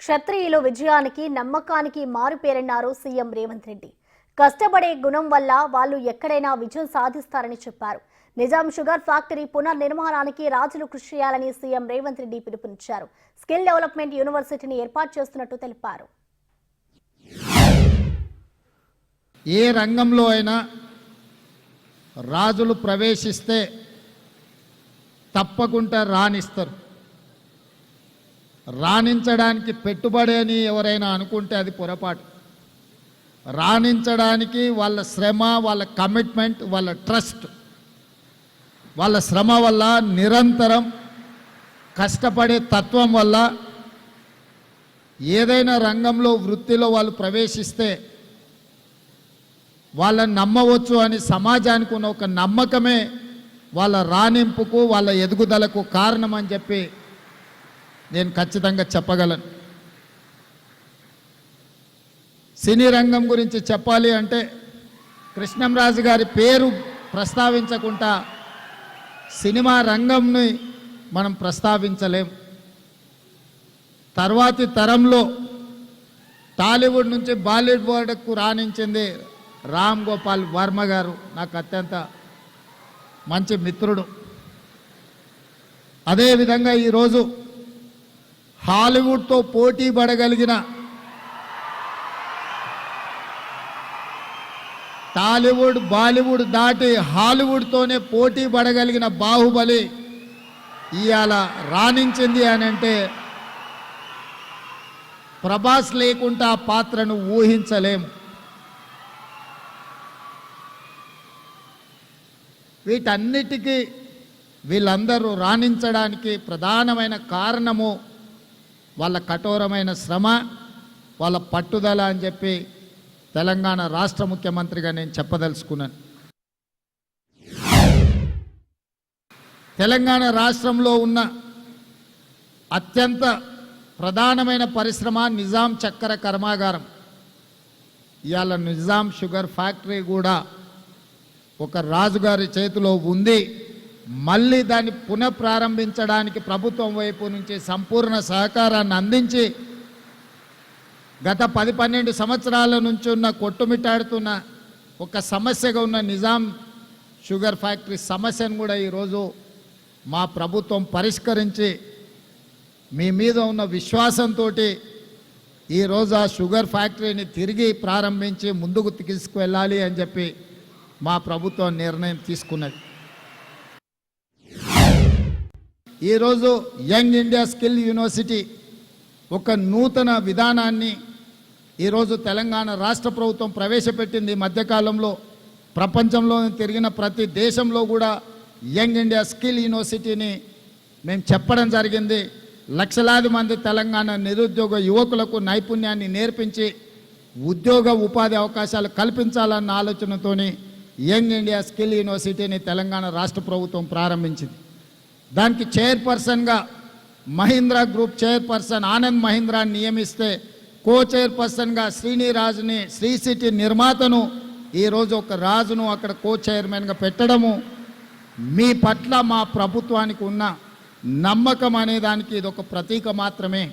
క్షత్రియులు విజయానికి నమ్మకానికి మారుపేరన్నారు సీఎం రేవంత్ రెడ్డి. కష్టపడే గుణం వల్ల వాళ్ళు ఎక్కడైనా విజయం సాధిస్తారని చెప్పారు. నిజాం షుగర్ ఫ్యాక్టరీ పునర్నిర్మాణానికి రాజులు కృషి చేయాలని సీఎం రేవంత్ రెడ్డి పిలుపునిచ్చారు. స్కిల్ డెవలప్మెంట్ యూనివర్సిటీని ఏర్పాటు చేస్తున్నట్టు తెలిపారు. ఏ రంగంలో అయినా రాజులు ప్రవేశిస్తే తప్పకుండా రాణిస్తారు. రాణించడానికి పెట్టుబడి అని ఎవరైనా అనుకుంటే అది పొరపాటు. రాణించడానికి వాళ్ళ శ్రమ, వాళ్ళ కమిట్మెంట్, వాళ్ళ ట్రస్ట్, వాళ్ళ శ్రమ వల్ల, నిరంతరం కష్టపడే తత్వం వల్ల ఏదైనా రంగంలో వృత్తిలో వాళ్ళు ప్రవేశిస్తే వాళ్ళని నమ్మవచ్చు అని సమాజానికి ఉన్న ఒక నమ్మకమే వాళ్ళ రాణింపుకు, వాళ్ళ ఎదుగుదలకు కారణం అని చెప్పి నేను ఖచ్చితంగా చెప్పగలను. సినీ రంగం గురించి చెప్పాలి అంటే కృష్ణంరాజు గారి పేరు ప్రస్తావించకుండా సినిమా రంగంని మనం ప్రస్తావించలేం. తర్వాతి తరంలో టాలీవుడ్ నుంచి బాలీవుడ్ వరకు రాణించింది రామ్ గోపాల్ వర్మ గారు. నాకు అత్యంత మంచి మిత్రుడు. అదేవిధంగా ఈరోజు హాలీవుడ్తో పోటీ పడగలిగిన, టాలీవుడ్ బాలీవుడ్ దాటి హాలీవుడ్తోనే పోటీ పడగలిగిన బాహుబలి ఇవాళ రాణించింది అని అంటే ప్రభాస్ లేకుండా ఆ పాత్రను ఊహించలేము. వీటన్నిటికీ వీళ్ళందరూ రాణించడానికి ప్రధానమైన కారణము వాళ్ళ కఠోరమైన శ్రమ, వాళ్ళ పట్టుదల అని చెప్పి తెలంగాణ రాష్ట్ర ముఖ్యమంత్రిగా నేను చెప్పదలుచుకున్నాను. తెలంగాణ రాష్ట్రంలో ఉన్న అత్యంత ప్రధానమైన పరిశ్రమ నిజాం చక్కెర కర్మాగారం. ఇవాళ నిజాం షుగర్ ఫ్యాక్టరీ కూడా ఒక రాజుగారి చేతిలో ఉంది. మళ్ళీ దాన్ని పునఃప్రారంభించడానికి ప్రభుత్వం వైపు నుంచి సంపూర్ణ సహకారాన్ని అందించి గత 10-12 సంవత్సరాల నుంచి ఉన్న కొట్టుమిట్టాడుతున్న ఒక సమస్యగా ఉన్న నిజాం షుగర్ ఫ్యాక్టరీ సమస్యను కూడా ఈరోజు మా ప్రభుత్వం పరిష్కరించి మీ మీద ఉన్న విశ్వాసంతో ఈరోజు ఆ షుగర్ ఫ్యాక్టరీని తిరిగి ప్రారంభించి ముందుకు తీసుకువెళ్ళాలి అని చెప్పి మా ప్రభుత్వం నిర్ణయం తీసుకున్నది. ఈరోజు యంగ్ ఇండియా స్కిల్ యూనివర్సిటీ ఒక నూతన విధానాన్ని ఈరోజు తెలంగాణ రాష్ట్ర ప్రభుత్వం ప్రవేశపెట్టింది. మధ్యకాలంలో ప్రపంచంలో తిరిగిన ప్రతి దేశంలో కూడా యంగ్ ఇండియా స్కిల్ యూనివర్సిటీని మేము చెప్పడం జరిగింది. లక్షలాది మంది తెలంగాణ నిరుద్యోగ యువకులకు నైపుణ్యాన్ని నేర్పించి ఉద్యోగ ఉపాధి అవకాశాలు కల్పించాలన్న ఆలోచనతోని యంగ్ ఇండియా స్కిల్ యూనివర్సిటీని తెలంగాణ రాష్ట్ర ప్రభుత్వం ప్రారంభించింది. దానికి చైర్పర్సన్గా మహీంద్రా గ్రూప్ చైర్పర్సన్ ఆనంద్ మహీంద్రాని నియమిస్తే కో చైర్పర్సన్గా శ్రీనిరాజుని, శ్రీ సిటీ నిర్మాతను ఈరోజు ఒక రాజును అక్కడ కో చైర్మన్గా పెట్టడము మీ పట్ల మా ప్రభుత్వానికి ఉన్న నమ్మకం అనేదానికి ఇది ఒక ప్రతీక మాత్రమే.